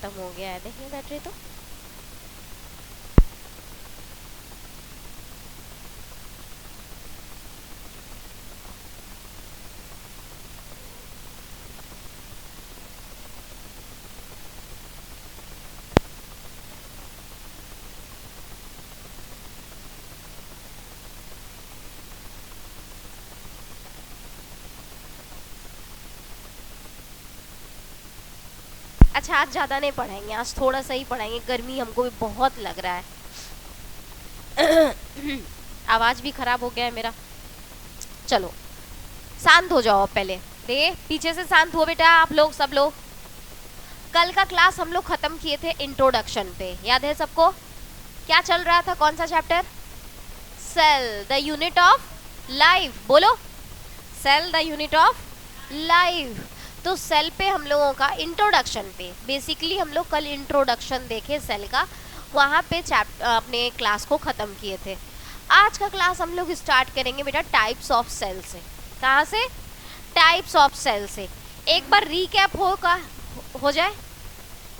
खत्म हो गया है, देखिए बैटरी तो। अच्छा आज ज़्यादा नहीं पढ़ाएंगे, आज थोड़ा सा ही पढ़ाएंगे, गर्मी हमको भी बहुत लग रहा है। आवाज़ भी खराब हो गया है मेरा। चलो शांत हो जाओ पहले, दे पीछे से शांत हो बेटा आप लोग, सब लोग। कल का क्लास हम लोग खत्म किए थे इंट्रोडक्शन पे, याद है सबको? क्या चल रहा था, कौन सा chapter? Cell the unit of life, बोलो। Cell the unit of life. तो सेल पे हम लोगों का इंट्रोडक्शन पे बेसिकली हम लोग कल इंट्रोडक्शन देखे सेल का, वहाँ पे अपने क्लास को ख़त्म किए थे। आज का क्लास हम लोग स्टार्ट करेंगे बेटा टाइप्स ऑफ सेल से। कहाँ से? टाइप्स ऑफ सेल से। एक बार रीकैप हो जाए,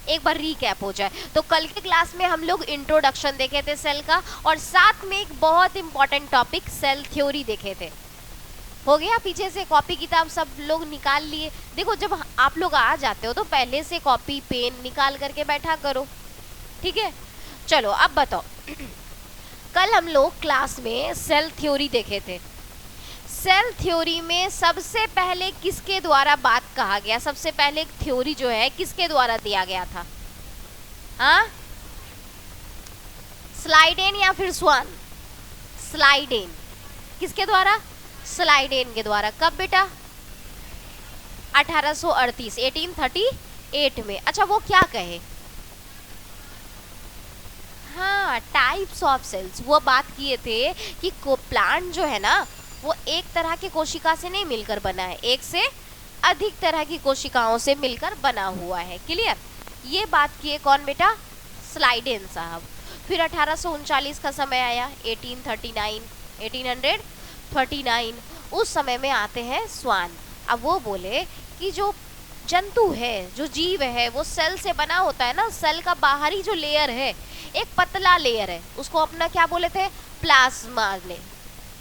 एक बार रीकैप हो जाए। तो कल के क्लास में हम लोग इंट्रोडक्शन देखे थे सेल का, और साथ में एक बहुत इंपॉर्टेंट टॉपिक सेल थ्योरी देखे थे। हो गया? पीछे से कॉपी किताब सब लोग निकाल लिए। देखो जब आप लोग आ जाते हो तो पहले से कॉपी पेन निकाल करके बैठा करो, ठीक है? चलो अब बताओ। कल हम लोग क्लास में सेल थ्योरी देखे थे। सेल थ्योरी में सबसे पहले किसके द्वारा बात कहा गया? सबसे पहले थ्योरी जो है किसके द्वारा दिया गया था? हाँ, स्लाइडेन या फिर स्वान? स्लाइडेन। किसके द्वारा? स्लाइडेन के द्वारा। कब बेटा? 1838, 1838 में। अच्छा वो क्या कहे? हाँ, टाइप्स ऑफ सेल्स। वो बात किए थे कि प्लांट जो है ना वो एक तरह की कोशिका से नहीं मिलकर बना है, एक से अधिक तरह की कोशिकाओं से मिलकर बना हुआ है। क्लियर? ये बात किए कौन बेटा? स्लाइडेन साहब। फिर 1839 का समय आया, 1839, उस समय में आते हैं स्वान। अब वो बोले कि जो जंतु है, जो जीव है, वो सेल से बना होता है ना। सेल का बाहरी जो लेयर है एक पतला लेयर है, उसको अपना क्या बोले थे?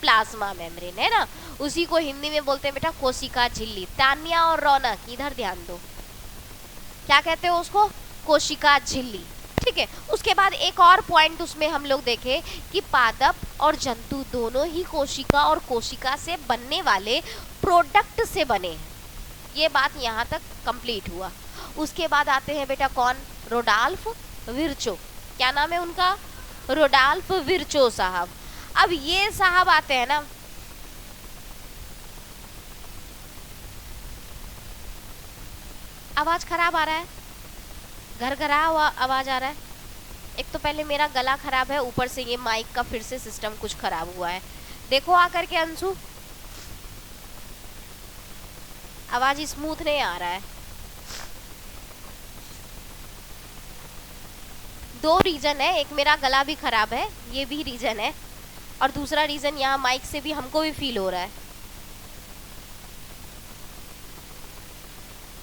प्लाज्मा मेम्ब्रेन है ना। उसी को हिंदी में बोलते हैं बेटा कोशिका झिल्ली। तान्या और रौनक इधर ध्यान दो, क्या कहते हो उसको? कोशिका झिल्ली। ठीक है। उसके बाद एक और पॉइंट उसमें हम लोग देखे कि पादप और जंतु दोनों ही कोशिका और कोशिका से बनने वाले प्रोडक्ट से बने हैं। ये बात यहाँ तक कंप्लीट हुआ। उसके बाद आते हैं बेटा कौन? रोडाल्फ विर्चो। क्या नाम है उनका? रोडाल्फ विर्चो साहब। अब ये साहब आते हैं ना, आवाज खराब आ रहा है, घरघरा हुआ आवाज आ रहा है। एक तो पहले मेरा गला खराब है, ऊपर से ये माइक का फिर से सिस्टम कुछ खराब हुआ है। देखो आकर के अंशु, आवाज स्मूथ नहीं आ रहा है। दो रीजन है, एक मेरा गला भी खराब है, ये भी रीजन है, और दूसरा रीजन यहाँ माइक से भी हमको भी फील हो रहा है।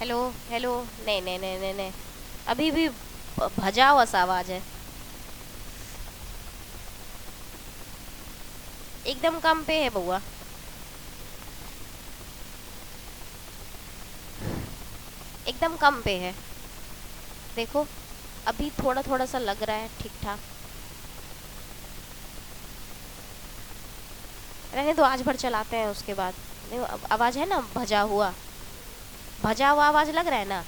हेलो हेलो, नहीं नहीं नहीं नहीं नहीं, अभी भी भजा हुआ सा आवाज है, एकदम कम पे है बउआ। एकदम कम पे है, देखो अभी थोड़ा थोड़ा सा लग रहा है ठीक ठाक। रहने दो, आज भर चलाते हैं उसके बाद। आवाज है ना भजा हुआ आवाज लग रहा है ना?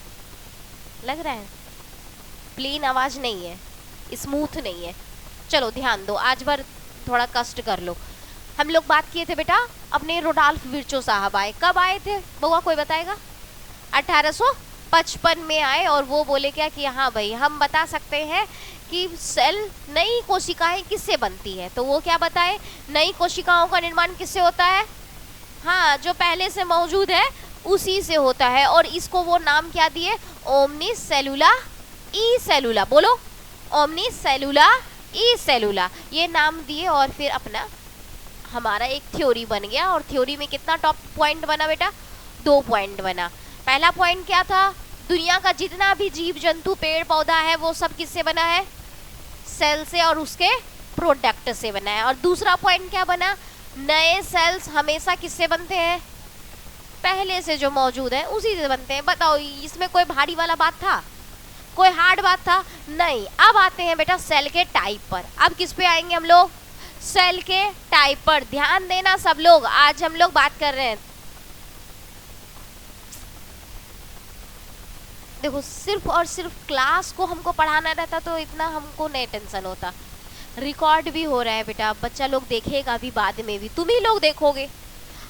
लग रहा है प्लेन आवाज नहीं है, स्मूथ नहीं है। चलो ध्यान दो, आज भर थोड़ा कष्ट कर लो। हम लोग बात किए थे बेटा अपने रोडाल्फ विर्चो साहब आए। कब आए थे बउआ, कोई बताएगा? 1855 में आए, और वो बोले क्या कि हाँ भाई हम बता सकते हैं कि सेल नई कोशिकाएं किससे बनती है। तो वो क्या बताए? नई कोशिकाओं का निर्माण किससे होता है? हाँ, जो पहले से मौजूद है उसी से होता है। और इसको वो नाम क्या दिए? ओमनी सेलुला ई सेलुला। बोलो, ओमनी सेलुला ई सेलुला, ये नाम दिए। और फिर अपना हमारा एक थ्योरी बन गया। और थ्योरी में कितना टॉप पॉइंट बना बेटा? 2 पॉइंट बना। पहला पॉइंट क्या था? दुनिया का जितना भी जीव जंतु पेड़ पौधा है वो सब किससे बना है? सेल से और उसके प्रोडक्ट से बना है। और दूसरा पॉइंट क्या बना? नए सेल्स हमेशा किससे बनते हैं? पहले से जो मौजूद है उसी से बनते हैं। बताओ इसमें कोई भारी वाला बात था? कोई हार्ड बात था? नहीं। अब आते हैं बेटा सेल के टाइप पर। अब किस पे आएंगे हम लोग? सेल के टाइप पर। ध्यान देना सब लोग, आज हम लोग बात कर रहे हैं। देखो सिर्फ और सिर्फ क्लास को हमको पढ़ाना रहता तो इतना हमको नहीं टेंशन होता। रिकॉर्ड भी हो रहा है बेटा, बच्चा लोग देखेगा भी, बाद में भी तुम ही लोग देखोगे।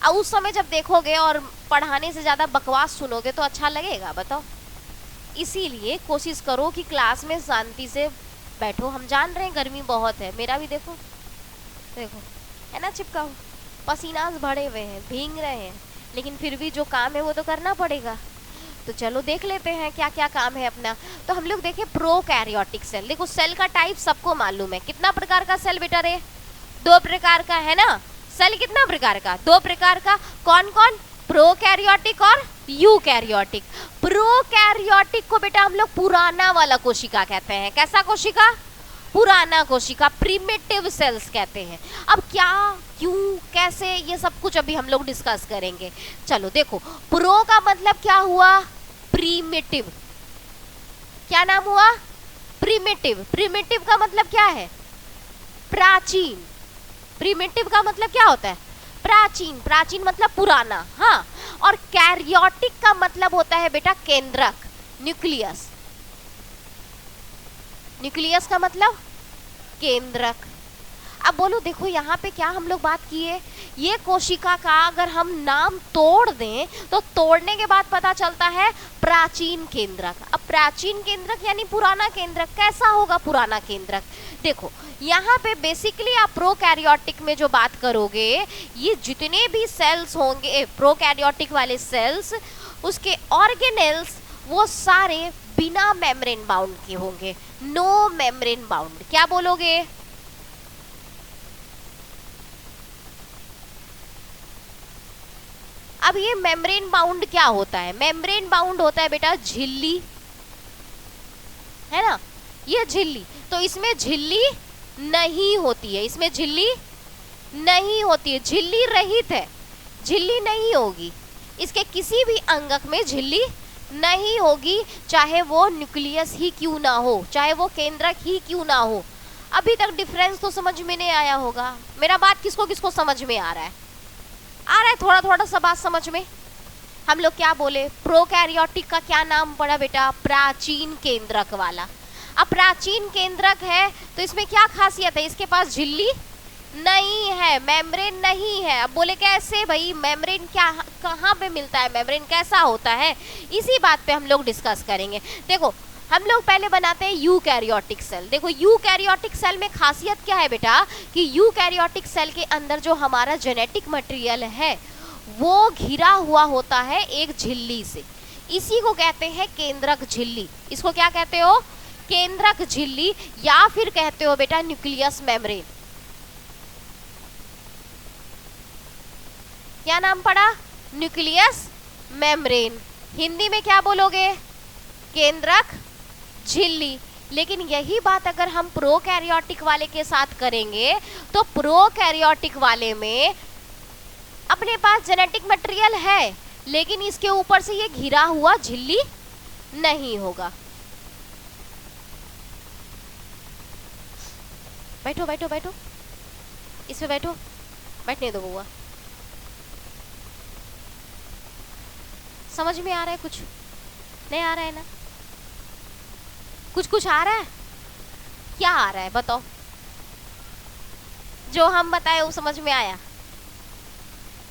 अब उस समय जब देखोगे और पढ़ाने से ज़्यादा बकवास सुनोगे तो अच्छा लगेगा? बताओ। इसीलिए कोशिश करो कि क्लास में शांति से बैठो। हम जान रहे हैं गर्मी बहुत है, मेरा भी देखो देखो है ना चिपका हुआ, पसीना भरे हुए हैं, भीग रहे हैं, लेकिन फिर भी जो काम है वो तो करना पड़ेगा। तो चलो देख लेते हैं क्या क्या काम है अपना। तो हम लोग देखें प्रोकैरियोटिक सेल। देखो सेल का टाइप सबको मालूम है। कितना प्रकार का सेल बेटा रे? 2 प्रकार का है ना। सेल कितना प्रकार का? 2 प्रकार का। कौन कौन? प्रोकैरियोटिक और यूकैरियोटिक। प्रोकैरियोटिक को बेटा हम लोग पुराना वाला कोशिका कहते हैं। कैसा कोशिका? पुराना कोशिका, प्रिमिटिव सेल्स कहते हैं। अब क्या, क्यों, कैसे, ये सब कुछ अभी हम लोग डिस्कस करेंगे। चलो देखो, प्रो का मतलब क्या हुआ? प्रिमिटिव। क्या नाम हुआ? प्रिमिटिव। प्रिमिटिव का मतलब क्या है? प्राचीन। प्रिमिटिव का मतलब क्या होता है? प्राचीन। प्राचीन मतलब पुराना। हाँ। और कैरियोटिक का मतलब होता है बेटा केंद्रक, न्यूक्लियस। न्यूक्लियस का मतलब केंद्रक। अब बोलो देखो यहाँ पे क्या हम लोग बात किए, ये कोशिका का अगर हम नाम तोड़ दें तो तोड़ने के बाद पता चलता है प्राचीन केंद्रक। अब प्राचीन केंद्रक यानी पुराना केंद्रक। कैसा होगा पुराना केंद्रक? देखो यहाँ पे बेसिकली आप प्रोकैरियोटिक में जो बात करोगे, ये जितने भी सेल्स होंगे प्रोकैरियोटिक वाले सेल्स, उसके ऑर्गेनेल्स वो सारे बिना मेम्ब्रेन बाउंड के होंगे, नो मेम्ब्रेन बाउंड। क्या बोलोगे? अब ये मेम्ब्रेन बाउंड क्या होता है? मेम्ब्रेन बाउंड होता है बेटा झिल्ली, है ना, ये झिल्ली। तो इसमें झिल्ली नहीं होती है, इसमें झिल्ली नहीं होती है, झिल्ली रहित है, झिल्ली नहीं होगी। इसके किसी भी अंगक में झिल्ली नहीं होगी, चाहे वो न्यूक्लियस ही क्यों ना हो, चाहे वो केंद्रक ही क्यों ना हो। अभी तक डिफरेंस तो समझ में नहीं आया होगा। मेरा बात किसको किसको समझ में आ रहा है? आ रहा है थोड़ा थोड़ा सा बात समझ में। हम लोग क्या बोले? प्रोकैरियोटिक का क्या नाम पड़ा बेटा? प्राचीन केंद्रक वाला। अब प्राचीन केंद्रक है तो इसमें क्या खासियत है? इसके पास झिल्ली नहीं है, मेम्ब्रेन नहीं है। अब बोले कैसे भाई, मेम्ब्रेन क्या, कहाँ पे मिलता है मेम्ब्रेन, कैसा होता है? इसी बात पे हम लोग डिस्कस करेंगे। देखो हम लोग पहले बनाते हैं यूकैरियोटिक सेल। देखो यूकैरियोटिक सेल में खासियत क्या है बेटा कि यूकैरियोटिक सेल के अंदर जो हमारा जेनेटिक मटेरियल है वो घिरा हुआ होता है एक झिल्ली से। इसी को कहते हैं केंद्रक झिल्ली। इसको क्या कहते हो? केंद्रक झिल्ली, या फिर कहते हो बेटा न्यूक्लियस मेम्ब्रेन। क्या नाम पड़ा? Nucleus membrane. हिंदी में क्या बोलोगे? केंद्रक झिल्ली। लेकिन यही बात अगर हम प्रोकैरियोटिक वाले के साथ करेंगे तो प्रोकैरियोटिक वाले में अपने पास जेनेटिक मटेरियल है, लेकिन इसके ऊपर से ये घिरा हुआ झिल्ली नहीं होगा। बैठो बैठो बैठो, इसमें बैठो, बैठने दो बुआ। समझ में आ रहा है? कुछ नहीं आ रहा है ना? कुछ कुछ आ रहा है? क्या आ रहा है बताओ? जो हम बताए वो समझ में आया?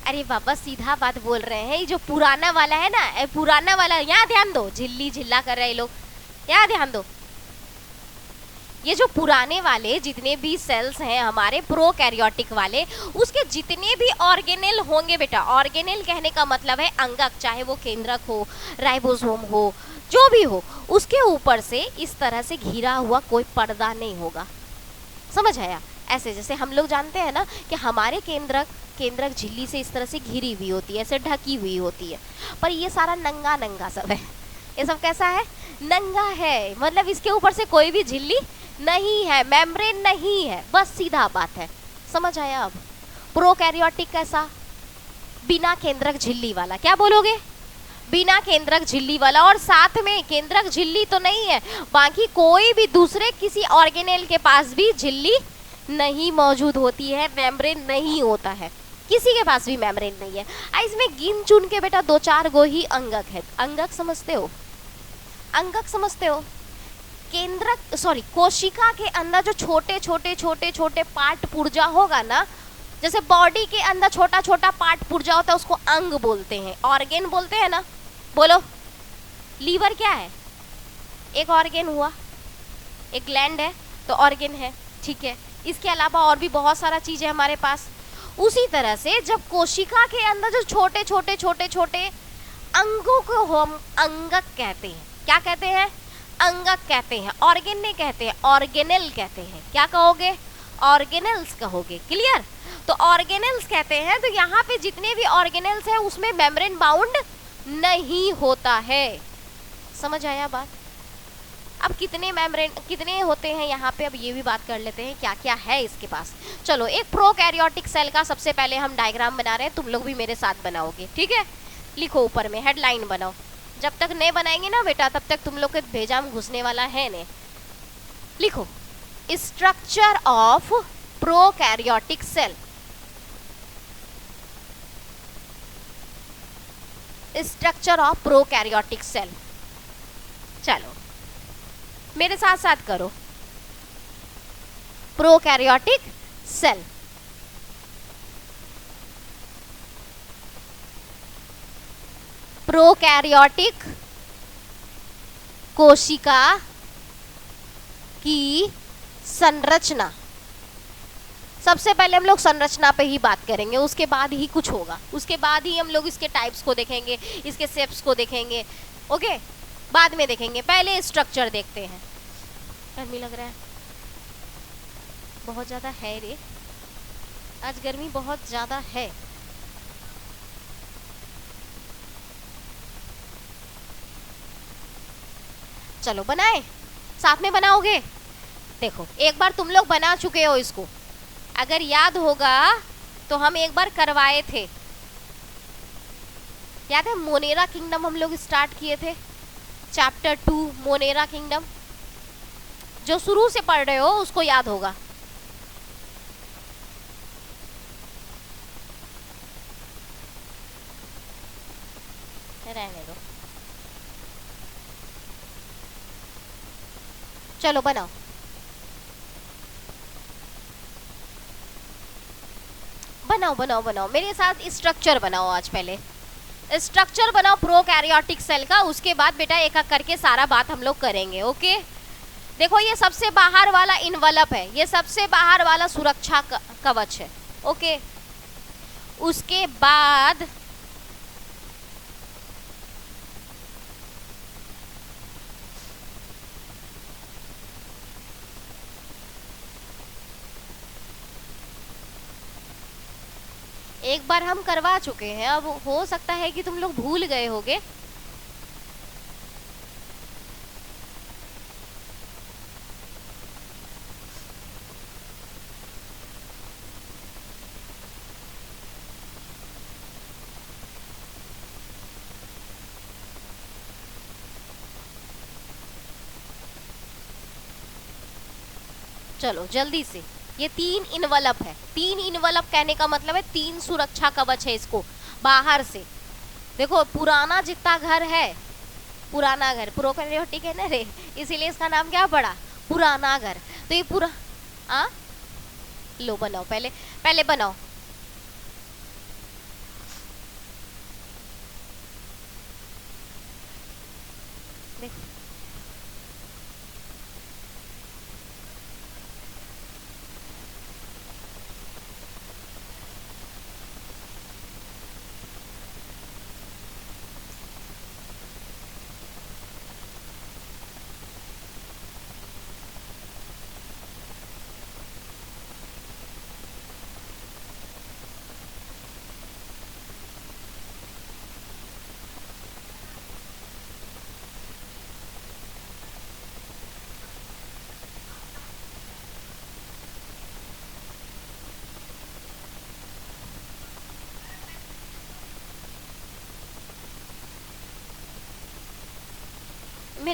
अरे बाबा सीधा बात बोल रहे हैं। ये जो पुराना वाला है ना, पुराना वाला, यहाँ ध्यान दो, झिल्ली झिल्ला कर रहे लोग, यहाँ ध्यान दो। ये जो पुराने वाले जितने भी सेल्स हैं हमारे प्रोकैरियोटिक वाले, उसके जितने भी ऑर्गेनेल होंगे बेटा, ऑर्गेनेल कहने का मतलब है अंगक, चाहे वो केंद्रक हो, राइबोसोम हो, जो भी हो, उसके ऊपर से इस तरह से घिरा हुआ कोई पर्दा नहीं होगा। समझ आया? ऐसे जैसे हम लोग जानते हैं ना कि हमारे केंद्रक झिल्ली से इस तरह से घिरी हुई होती है, ऐसे ढकी हुई होती है, पर ये सारा नंगा नंगा सब है, ये सब कैसा है? नंगा है, मतलब इसके ऊपर से कोई भी झिल्ली नहीं है, मेम्ब्रेन नहीं है, बस सीधा बात है। समझ आया अब? प्रोकैरियोटिक कैसा? बिना केंद्रक झिल्ली वाला। क्या बोलोगे? बिना केंद्रक झिल्ली वाला। और साथ में केंद्रक झिल्ली तो नहीं है, बाकी कोई भी दूसरे किसी ऑर्गेनेल के पास भी झिल्ली नहीं मौजूद होती है, मेम्ब्रेन नहीं होता है, किसी के पास भी मेम्ब्रेन नहीं है। इसमें गिन चुन के बेटा 2-4 गो ही अंगक है। अंगक समझते हो? अंगक समझते हो? केंद्रक सॉरी कोशिका के अंदर जो छोटे छोटे छोटे छोटे पार्ट पुर्जा होगा ना, जैसे बॉडी के अंदर छोटा छोटा पार्ट पुर्जा होता है, उसको अंग बोलते हैं, ऑर्गेन बोलते हैं ना। बोलो, लीवर क्या है? एक ऑर्गेन हुआ, एक ग्लैंड है तो ऑर्गेन है, ठीक है। इसके अलावा और भी बहुत सारा चीज है हमारे पास। उसी तरह से जब कोशिका के अंदर जो छोटे छोटे छोटे छोटे अंगों को हम अंगक कहते हैं। क्या कहते हैं? अंगक कहते हैं। ऑर्गेन नहीं कहते हैं, ऑर्गेनेल कहते हैं। क्या कहोगे? ऑर्गेनेल्स कहोगे। क्लियर? तो ऑर्गेनेल्स कहते हैं। तो यहाँ पे जितने भी ऑर्गेनेल्स हैं उसमें मेम्ब्रेन बाउंड नहीं होता है। समझ आया बात? अब कितने मेम्ब्रेन कितने होते हैं यहाँ पे, अब ये भी बात कर लेते हैं क्या क्या है इसके पास। चलो, एक प्रोकैरियोटिक सेल का सबसे पहले हम डायग्राम बना रहे हैं, तुम लोग भी मेरे साथ बनाओगे, ठीक है। लिखो, ऊपर में हेडलाइन बनाओ। जब तक नहीं बनाएंगे ना बेटा, तब तक तुम लोग के भेजा में घुसने वाला है नहीं। लिखो, structure of prokaryotic cell. Structure of prokaryotic cell. चलो मेरे साथ साथ करो। प्रोकैरियोटिक सेल, प्रोकैरियोटिक कोशिका की संरचना। सबसे पहले हम लोग संरचना पे ही बात करेंगे, उसके बाद ही कुछ होगा, उसके बाद ही हम लोग इसके टाइप्स को देखेंगे, इसके शेप्स को देखेंगे, ओके, बाद में देखेंगे। पहले स्ट्रक्चर देखते हैं। गर्मी लग रहा है, बहुत ज़्यादा है रे, आज गर्मी बहुत ज़्यादा है। चलो बनाए, साथ में बनाओगे। देखो, एक बार तुम लोग बना चुके हो इसको, अगर याद होगा तो हम एक बार करवाए थे, याद है? मोनेरा किंगडम हम लोग स्टार्ट किए थे, चैप्टर 2 मोनेरा किंगडम। जो शुरू से पढ़ रहे हो उसको याद होगा। रहने दो, चलो बनाओ। बनाओ बनाओ बनाओ मेरे साथ स्ट्रक्चर बनाओ। आज पहले स्ट्रक्चर बनाओ प्रोकैरियोटिक सेल का, उसके बाद बेटा एक एक करके सारा बात हम लोग करेंगे, ओके। देखो, ये सबसे बाहर वाला इनवलप है, ये सबसे बाहर वाला सुरक्षा कवच है, ओके। उसके बाद एक बार हम करवा चुके हैं, अब हो सकता है कि तुम लोग भूल गए होगे। चलो जल्दी से, ये 3 इनवलप है। 3 इनवलप कहने का मतलब है 3 सुरक्षा कवच है इसको बाहर से। देखो, पुराना जितना घर है, पुराना घर प्रोकैरियोटिक है ना रे, इसीलिए इसका नाम क्या पड़ा? पुराना घर। तो ये पूरा लो बनाओ, पहले पहले बनाओ। देखो,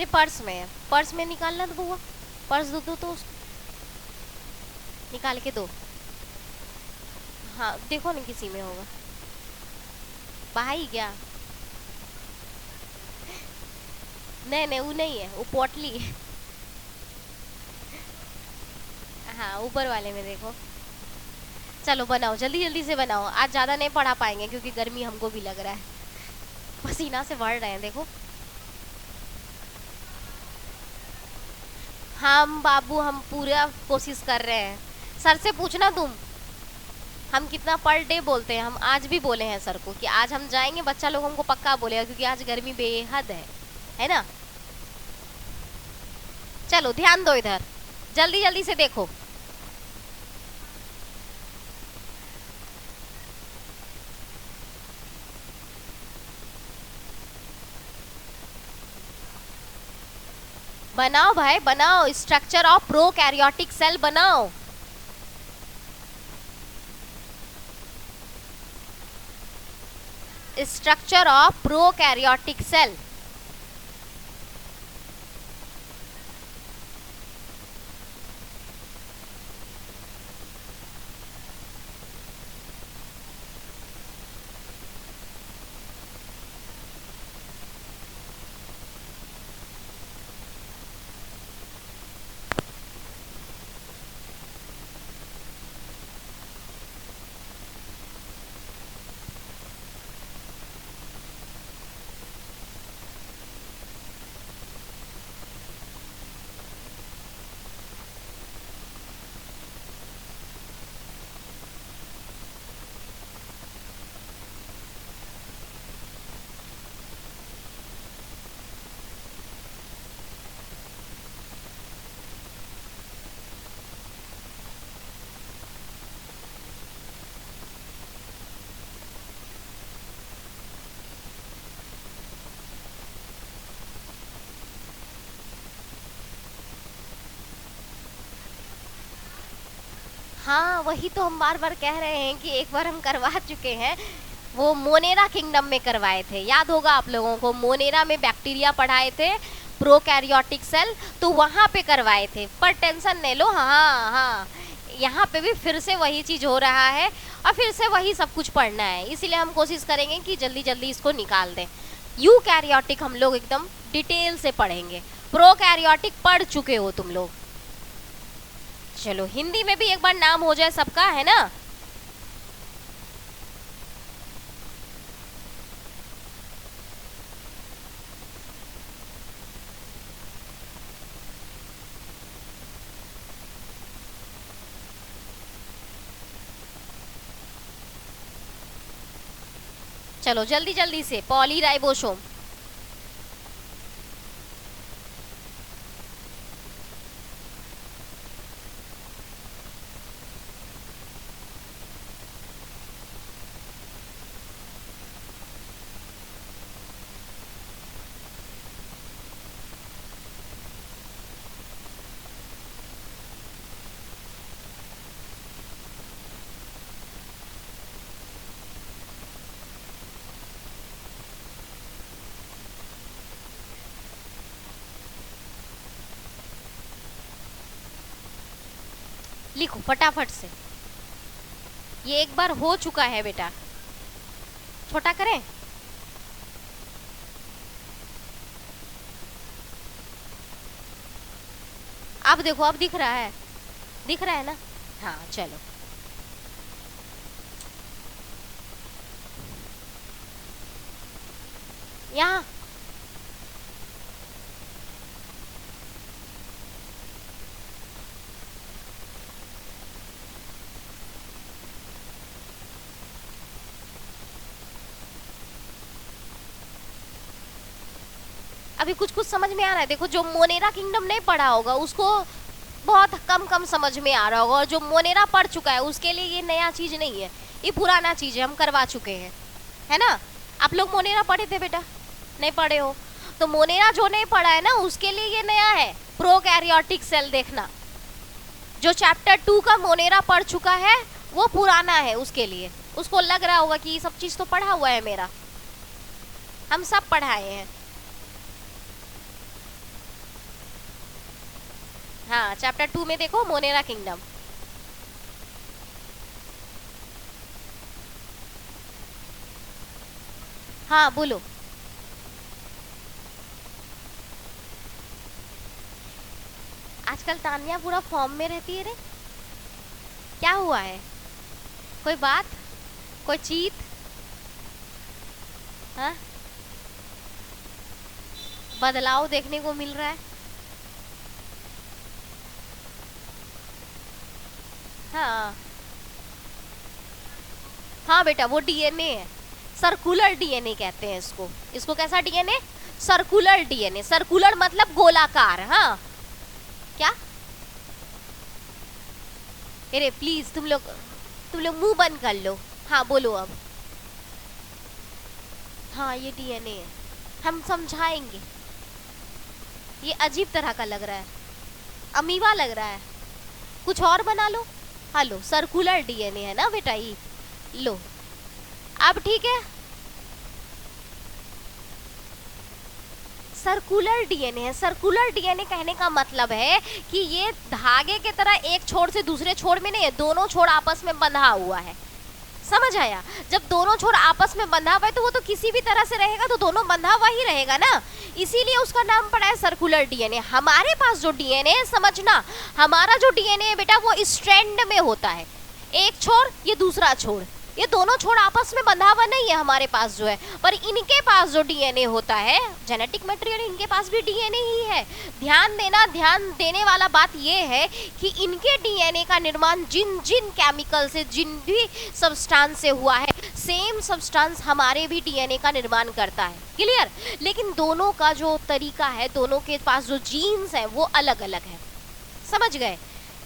मेरे पर्स में है, पर्स में निकालना तो बुआ, पर्स दो दो तो उसको निकाल के दो। हाँ देखो ना किसी में होगा। भाई क्या, नहीं नहीं वो नहीं है, वो पोटली है। हाँ ऊपर वाले में देखो। चलो बनाओ, जल्दी जल्दी से बनाओ, आज ज़्यादा नहीं पढ़ा पाएंगे क्योंकि गर्मी हमको भी लग रहा है, पसीना से बढ़ रहे हैं देखो। हम बाबू हम पूरा कोशिश कर रहे हैं। सर से पूछना तुम, हम कितना पर डे बोलते हैं। हम आज भी बोले हैं सर को कि आज हम जाएंगे, बच्चा लोग हमको पक्का बोलेगा क्योंकि आज गर्मी बेहद है ना। चलो ध्यान दो इधर, जल्दी जल्दी से देखो। बनाओ भाई बनाओ, स्ट्रक्चर ऑफ प्रोकैरियोटिक सेल बनाओ। Structure of prokaryotic cell. हाँ वही तो हम बार बार कह रहे हैं कि एक बार हम करवा चुके हैं, वो मोनेरा किंगडम में करवाए थे, याद होगा आप लोगों को। मोनेरा में बैक्टीरिया पढ़ाए थे, प्रोकैरियोटिक सेल, तो वहाँ पे करवाए थे। पर टेंशन नहीं लो, हाँ हाँ यहाँ पे भी फिर से वही चीज़ हो रहा है और फिर से वही सब कुछ पढ़ना है, इसीलिए हम कोशिश करेंगे कि जल्दी जल्दी इसको निकाल दें। यूकैरियोटिक हम लोग एकदम डिटेल से पढ़ेंगे, प्रोकैरियोटिक पढ़ चुके हो तुम लोग। चलो हिंदी में भी एक बार नाम हो जाए सबका, है ना। चलो जल्दी जल्दी से, पॉलीराइबोसोम। लिखो फटाफट से, ये एक बार हो चुका है बेटा। छोटा करें, अब देखो अब दिख रहा है, दिख रहा है ना। हाँ चलो यहाँ अभी कुछ कुछ समझ में आ रहा है। देखो जो मोनेरा किंगडम नहीं पढ़ा होगा उसको बहुत कम कम समझ में आ रहा होगा, और जो मोनेरा पढ़ चुका है उसके लिए ये नया चीज नहीं है, ये पुराना चीज है, हम करवा चुके हैं, है ना। आप लोग मोनेरा पढ़े थे बेटा, नहीं पढ़े हो तो मोनेरा जो नहीं पढ़ा है ना उसके लिए ये नया है, प्रोकैरियोटिक सेल देखना। जो चैप्टर 2 का मोनेरा पढ़ चुका है वो पुराना है, उसके लिए उसको लग रहा होगा कि ये सब चीज तो पढ़ा हुआ है मेरा, हम सब पढ़ाए हैं। हाँ, चैप्टर 2 में देखो मोनेरा किंगडम। हाँ बोलो। आजकल तानिया पूरा फॉर्म में रहती है रे, क्या हुआ है? कोई बात, कोई चीत? हाँ, बदलाव देखने को मिल रहा है। हाँ हाँ बेटा, वो डीएनए है, सर्कुलर डीएनए कहते हैं इसको। इसको कैसा डीएनए? Circular DNA. सर्कुलर मतलब गोलाकार। हाँ क्या? अरे प्लीज तुम लोग मुंह बंद कर लो। हाँ बोलो अब। हाँ ये डीएनए है, हम समझाएंगे। ये अजीब तरह का लग रहा है, अमीबा लग रहा है, कुछ और बना लो। हेलो, सर्कुलर डीएनए है ना बेटा ये। लो अब ठीक है, सर्कुलर डीएनए है। सर्कुलर डीएनए कहने का मतलब है कि ये धागे की तरह एक छोर से दूसरे छोर में नहीं है, दोनों छोर आपस में बंधा हुआ है। समझ आया? जब दोनों छोर आपस में बंधा हुआ है तो वो तो किसी भी तरह से रहेगा, तो दोनों बंधा हुआ ही रहेगा ना, इसीलिए उसका नाम पड़ा है सर्कुलर डीएनए। हमारे पास जो डीएनए है, समझना, हमारा जो डीएनए है बेटा वो स्ट्रैंड में होता है, एक छोर ये दूसरा छोर, ये दोनों छोर आपस में बंधा हुआ नहीं है हमारे पास जो है। पर इनके पास जो डीएनए होता है, जेनेटिक मटेरियल, इनके पास भी डीएनए ही है। ध्यान देना, ध्यान देने वाला बात ये है कि इनके डीएनए का निर्माण जिन जिन केमिकल से, जिन भी सब्सटेंस से हुआ है, सेम सब्सटेंस हमारे भी डीएनए का निर्माण करता है। क्लियर? लेकिन दोनों का जो तरीका है, दोनों के पास जो जीन्स है वो अलग अलग है। समझ गए?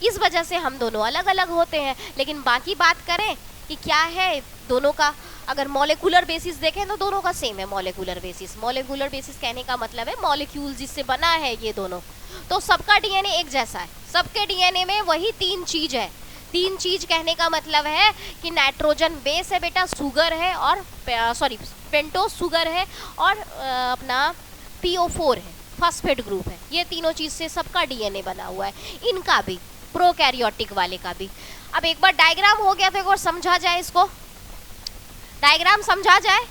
इस वजह से हम दोनों अलग अलग होते हैं। लेकिन बाकी बात करें कि क्या है दोनों का, अगर मॉलिक्यूलर बेसिस देखें तो दोनों का सेम है। मॉलिक्यूलर बेसिस, मॉलिक्यूलर बेसिस कहने का मतलब है मॉलिक्यूल जिससे बना है ये दोनों, तो सबका डीएनए एक जैसा है। सबके डीएनए में वही 3 चीज है। 3 चीज कहने का मतलब है कि नाइट्रोजन बेस है बेटा, शुगर है, और सॉरी पेंटोस शुगर है, और अपना PO4 है, फॉस्फेट ग्रुप है। ये तीनों चीज से सबका डीएनए बना हुआ है, इनका भी, प्रोकैरियोटिक वाले का भी। अब एक बार डायग्राम हो गया तो एक बार समझा जाए इसको, डायग्राम समझा जाए।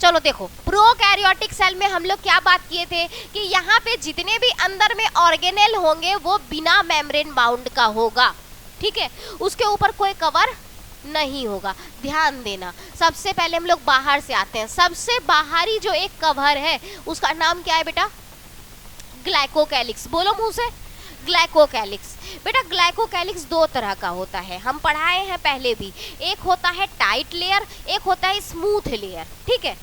चलो देखो, प्रोकैरियोटिक सेल में हम लोग क्या बात किए थे कि यहाँ पे जितने भी अंदर में ऑर्गेनेल होंगे वो बिना मेम्ब्रेन बाउंड का होगा। ठीक है, उसके ऊपर कोई कवर नहीं होगा। ध्यान देना, सबसे पहले हम लोग बाहर से आते हैं। सबसे बाहरी जो एक कवर है उसका नाम क्या है बेटा? ग्लाइकोकैलिक्स। बोलो मुंह से, ग्लाइकोकैलिक्स। बेटा ग्लाइकोकैलिक्स 2 तरह का होता है, हम पढ़ाए हैं पहले भी। एक होता है टाइट लेयर, एक होता है स्मूथ लेयर। ठीक है,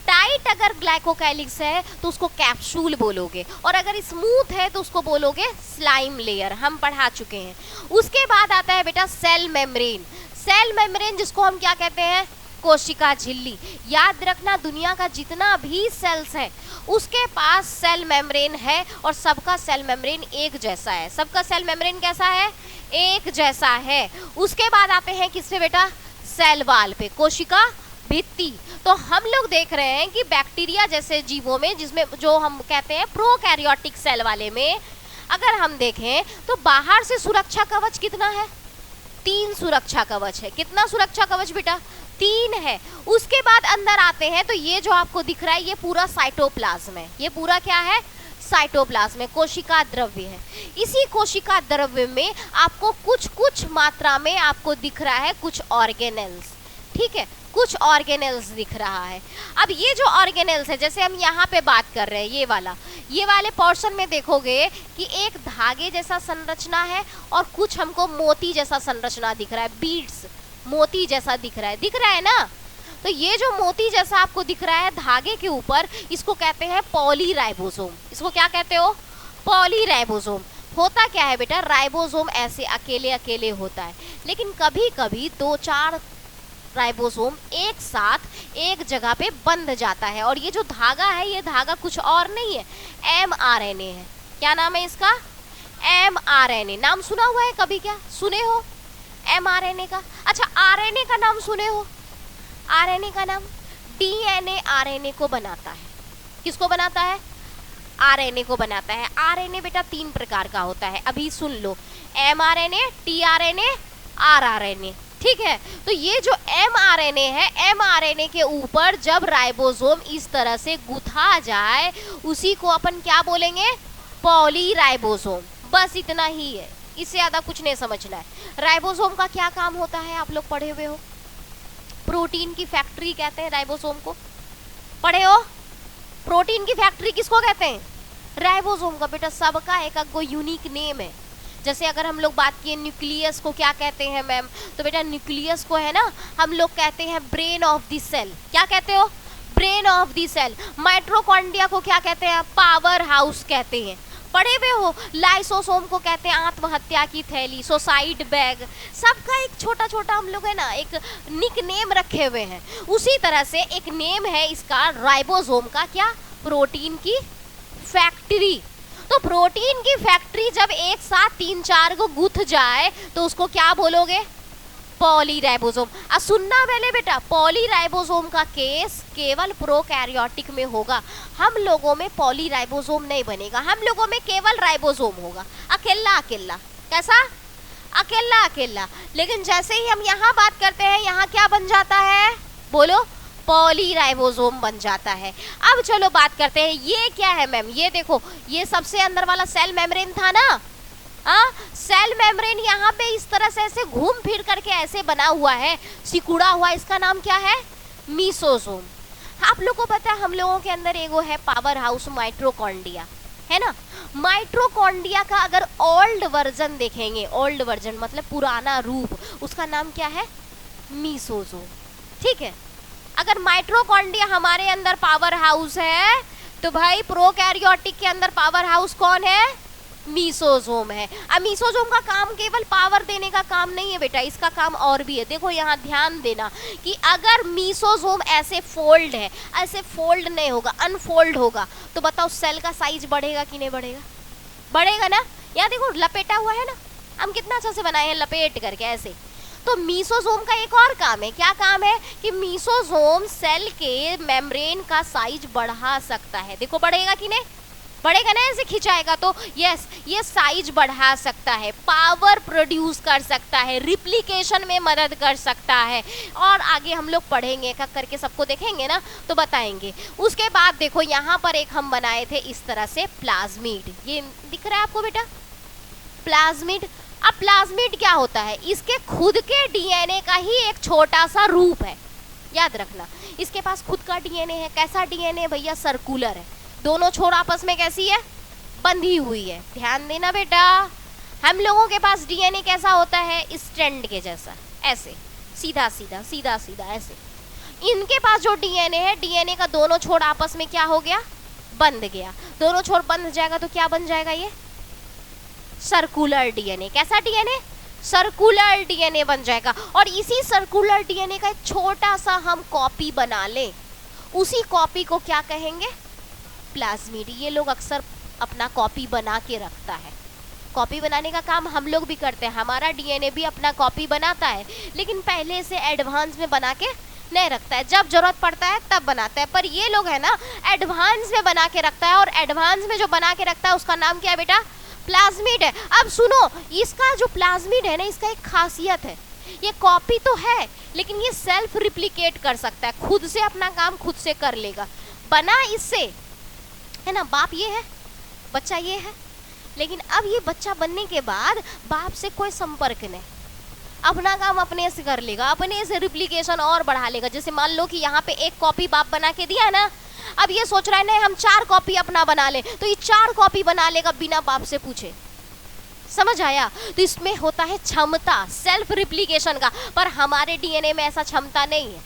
टाइट अगर ग्लाइकोकैलिक्स है तो उसको कैप्सूल बोलोगे, और अगर स्मूथ है तो उसको बोलोगे स्लाइम लेयर, हम पढ़ा चुके हैं। उसके बाद आता है बेटा सेल मेम्ब्रेन। सेल मेम्ब्रेन जिसको हम क्या कहते हैं? कोशिका झिल्ली। याद रखना, दुनिया का जितना भी सेल्स है उसके पास सेल मेम्ब्रेन है, और सबका सेल मेम्ब्रेन एक जैसा है। सबका सेल मेम्ब्रेन कैसा है? एक जैसा है। उसके बाद आते हैं किस पे बेटा? सेल वाल पे, कोशिका भित्ति। तो हम लोग देख रहे हैं कि बैक्टीरिया जैसे जीवों में, जिसमें जो हम कहते हैं प्रोकैरियोटिक सेल वाले में, अगर हम देखें तो बाहर से सुरक्षा कवच कितना है? 3 सुरक्षा कवच है। कितना सुरक्षा कवच बेटा? 3 है। उसके बाद अंदर आते हैं तो ये जो आपको दिख रहा है ये पूरा साइटोप्लाज्म है। ये पूरा क्या है? साइटोप्लाज्म है, कोशिका द्रव्य है। इसी कोशिका द्रव्य में आपको कुछ मात्रा में आपको दिख रहा है कुछ ऑर्गेनेल्स। ठीक है, कुछ ऑर्गेनेल्स दिख रहा है। अब ये जो ऑर्गेनेल्स है, जैसे हम यहाँ पे बात कर रहे हैं, ये वाले पोर्शन में देखोगे कि एक धागे जैसा संरचना है और कुछ हमको मोती जैसा संरचना दिख रहा है, बीड्स, मोती जैसा दिख रहा है ना। तो ये जो मोती जैसा आपको दिख रहा है धागे के ऊपर, इसको कहते हैं पॉलीराइबोसोम। इसको क्या कहते हो? पॉलीराइबोसोम। होता क्या है बेटा? राइबोसोम ऐसे अकेले अकेले होता है, लेकिन कभी कभी 2-4 राइबोसोम एक साथ एक जगह पे बंध जाता है। और ये जो धागा है, ये धागा कुछ और नहीं है, mRNA है। क्या नाम है इसका? mRNA। नाम सुना हुआ है कभी? क्या सुने हो mRNA का? अच्छा, RNA का नाम सुने हो? RNA का नाम? DNA RNA को बनाता है। किसको बनाता है? आरएनए को बनाता है। आरएनए बेटा 3 प्रकार का होता है, अभी सुन लो, एमआरएनए, टीआरएनए, आरआरएनए, ठीक है। तो ये जो एमआरएनए है, एमआरएनए के ऊपर जब राइबोसोम इस तरह से गुथा जाए उसी को अपन क्या बोलेंगे, पॉलीराइबोसोम। बस इतना ही है, इससे ज्यादा कुछ नहीं समझना है। राइबोसोम का क्या काम होता है आप लोग पढ़े हुए हो, प्रोटीन की फैक्ट्री कहते हैं राइबोसोम को, पढ़े हो? प्रोटीन की फैक्ट्री किसको कहते हैं, राइबोसोम का। बेटा सबका एक को यूनिक नेम है। जैसे अगर हम लोग बात किए न्यूक्लियस को क्या कहते हैं मैम, तो बेटा न्यूक्लियस को है ना हम लोग कहते हैं ब्रेन ऑफ द सेल। क्या कहते हो, brain of the cell. Mitochondria को क्या कहते हैं, पावर हाउस कहते हैं, पढ़े हुए हो? लाइसोसोम को कहते हैं आत्महत्या की थैली, सुसाइड बैग। सबका एक छोटा छोटा हम लोग है ना एक निक नेम रखे हुए हैं। उसी तरह से एक नेम है इसका राइबोसोम का, क्या, प्रोटीन की फैक्ट्री। तो प्रोटीन की फैक्ट्री जब एक साथ 3-4 को गुथ जाए तो उसको क्या बोलोगे, पॉलीराइबोसोम। अब सुनना पहले बेटा, पॉलीराइबोसोम का केस केवल प्रोकैरियोटिक में होगा, हम लोगों में पॉलीराइबोसोम नहीं बनेगा, हम लोगों में केवल राइबोसोम होगा, अकेला अकेला। कैसा, अकेला अकेला। लेकिन जैसे ही हम यहाँ बात करते हैं, यहाँ क्या बन जाता है, बोलो, पॉलीराइबोसोम बन जाता है। अब चलो बात करते हैं, ये क्या है मैम, ये देखो, ये सबसे अंदर वाला सेल मेम्ब्रेन था ना, सेल मेम्ब्रेन यहाँ पे इस तरह से ऐसे घूम फिर करके ऐसे बना हुआ है, सिकुड़ा हुआ, इसका नाम क्या है, मीसोसोम। आप लोग को पता है हम लोगों के अंदर एगो है पावर हाउस माइटोकॉन्ड्रिया, है ना। माइटोकॉन्ड्रिया का अगर ओल्ड वर्जन देखेंगे, ओल्ड वर्जन मतलब पुराना रूप, उसका नाम क्या है, मीसोसोम, ठीक है। अगर माइटोकॉन्ड्रिया हमारे अंदर पावर हाउस है तो भाई प्रोकैरियोटिक के अंदर पावर हाउस कौन है, मीसोसोम है। अब मीसोसोम का काम केवल पावर देने का काम नहीं है बेटा, इसका काम और भी है। देखो यहाँ ध्यान देना कि अगर मीसोसोम ऐसे फोल्ड है, ऐसे फोल्ड नहीं होगा, अनफोल्ड होगा, तो बताओ सेल का साइज बढ़ेगा कि नहीं बढ़ेगा, बढ़ेगा ना। यहाँ देखो लपेटा हुआ है ना, हम कितना अच्छा से बनाए हैं लपेट करके ऐसे। तो मीसोसोम का एक और काम है, क्या काम है कि मीसोसोम सेल के मेम्ब्रेन का साइज बढ़ा सकता है। देखो बढ़ेगा कि नहीं, बढ़ेगा ना, ऐसे खिंचाएगा तो यस, ये साइज बढ़ा सकता है, पावर प्रोड्यूस कर सकता है, रिप्लिकेशन में मदद कर सकता है। और आगे हम लोग पढ़ेंगे, एक एक करके सबको देखेंगे ना तो बताएंगे। उसके बाद देखो यहाँ पर एक हम बनाए थे इस तरह से प्लाज्मिड, ये दिख रहा है आपको बेटा, प्लाज्मिड। अब प्लाज्मिड क्या होता है, इसके खुद के डीएनए का ही एक छोटा सा रूप है, याद रखना। इसके पास खुद का डीएनए है, कैसा डीएनए भैया, सर्कुलर है, दोनों छोर आपस में कैसी है, बंधी हुई है। ध्यान देना बेटा, हम लोगों के पास डीएनए कैसा होता है, स्ट्रैंड के जैसा, ऐसे सीधा सीधा सीधा सीधा ऐसे। इनके पास जो डीएनए है, डीएनए का दोनों छोर आपस में क्या हो गया, बंध गया। दोनों छोर बंध जाएगा तो क्या बन जाएगा, ये सर्कुलर डीएनए। कैसा डीएनए, सर्कुलर डीएनए बन जाएगा। और इसी सर्कुलर डीएनए का एक छोटा सा हम कॉपी बना लें, उसी कॉपी को क्या कहेंगे, प्लाज्मिड। ये लोग अक्सर अपना कॉपी बना के रखता है, कॉपी बनाने का काम हम लोग भी करते हैं, हमारा डीएनए भी अपना कॉपी बनाता है, लेकिन पहले से एडवांस में बना के नहीं रखता है, जब जरूरत पड़ता है तब बनाता है। पर ये लोग है ना एडवांस में बना के रखता है, और एडवांस में जो बना के रखता है उसका नाम क्या है बेटा, प्लाज्मिड है। अब सुनो, इसका जो प्लाज्मिड है ना, इसका एक खासियत है, ये कॉपी तो है लेकिन ये सेल्फ रिप्लिकेट कर सकता है, खुद से अपना काम खुद से कर लेगा। बना इससे है ना, बाप ये है, बच्चा ये है, लेकिन अब ये बच्चा बनने के बाद बाप से कोई संपर्क नहीं, अपना काम अपने से कर लेगा, अपने से रिप्लिकेशन और बढ़ा लेगा। जैसे मान लो कि यहाँ पे एक कॉपी बाप बना के दिया ना, अब ये सोच रहा है नहीं हम 4 कॉपी अपना बना ले, तो ये 4 कॉपी बना लेगा बिना बाप से पूछे। समझ आया? तो इसमें होता है क्षमता सेल्फ रिप्लिकेशन का, पर हमारे डीएनए में ऐसा क्षमता नहीं है,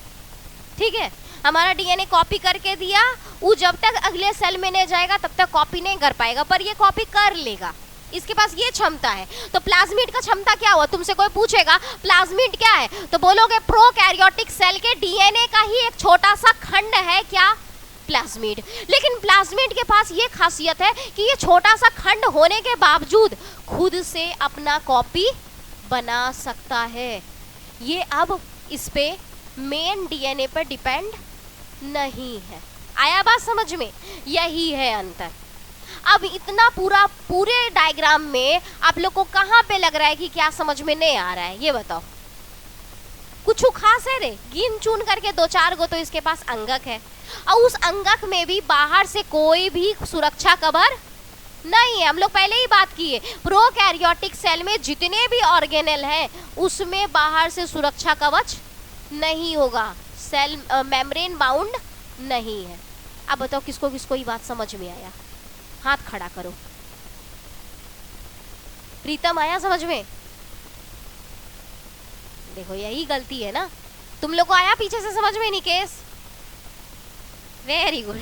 ठीक है। हमारा डीएनए कॉपी करके दिया, वो जब तक अगले सेल में नहीं जाएगा तब तक कॉपी नहीं कर पाएगा, पर ये कॉपी कर लेगा, इसके पास ये क्षमता है। तो प्लाज्मिड का क्षमता क्या हुआ, तुमसे कोई पूछेगा प्लाज्मिड क्या है, तो बोलोगे प्रोकैरियोटिक सेल के डीएनए का ही एक छोटा सा खंड है क्या, प्लाज्मिड। लेकिन प्लाज्मिड के पास ये खासियत है कि ये छोटा सा खंड होने के बावजूद खुद से अपना कॉपी बना सकता है। ये अब इस पे मेन डीएनए पर डिपेंड नहीं है। आया बात समझ में? यही है अंतर। अब इतना पूरे डायग्राम में आप लोग को कहाँ पे लग रहा है कि क्या समझ में नहीं आ रहा है, ये बताओ। कुछ खास है रे? गिन चुन करके 2-4 गो तो इसके पास अंगक है, और उस अंगक में भी बाहर से कोई भी सुरक्षा कवर नहीं है। हम लोग पहले ही बात की है, प्रोकैरियोटिक सेल में जितने भी ऑर्गेनेल हैं उसमें बाहर से सुरक्षा कवच नहीं होगा, सेल मेम्ब्रेन बाउंड नहीं है। अब बताओ किसको किसको ये बात समझ में आया? हाथ खड़ा करो। प्रीतम, आया समझ में? देखो यही गलती है ना, तुम लोग को आया पीछे से समझ में? Nikesh, very good.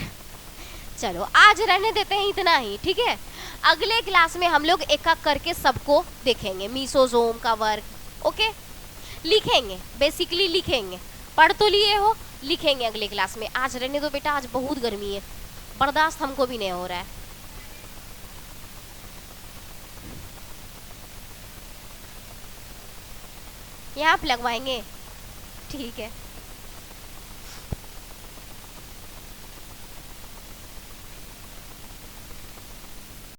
चलो आज रहने देते हैं इतना ही, ठीक है। अगले क्लास में हम लोग एक एक करके सबको देखेंगे, मीसोजोम का वर्क, ओके। लिखेंगे, बेसिकली लिखेंगे, पढ़ तो लिए हो, लिखेंगे अगले क्लास में। आज रहने दो बेटा, आज बहुत गर्मी है, बर्दाश्त हमको भी नहीं हो रहा है। यहाँ पे लगवाएंगे, ठीक है।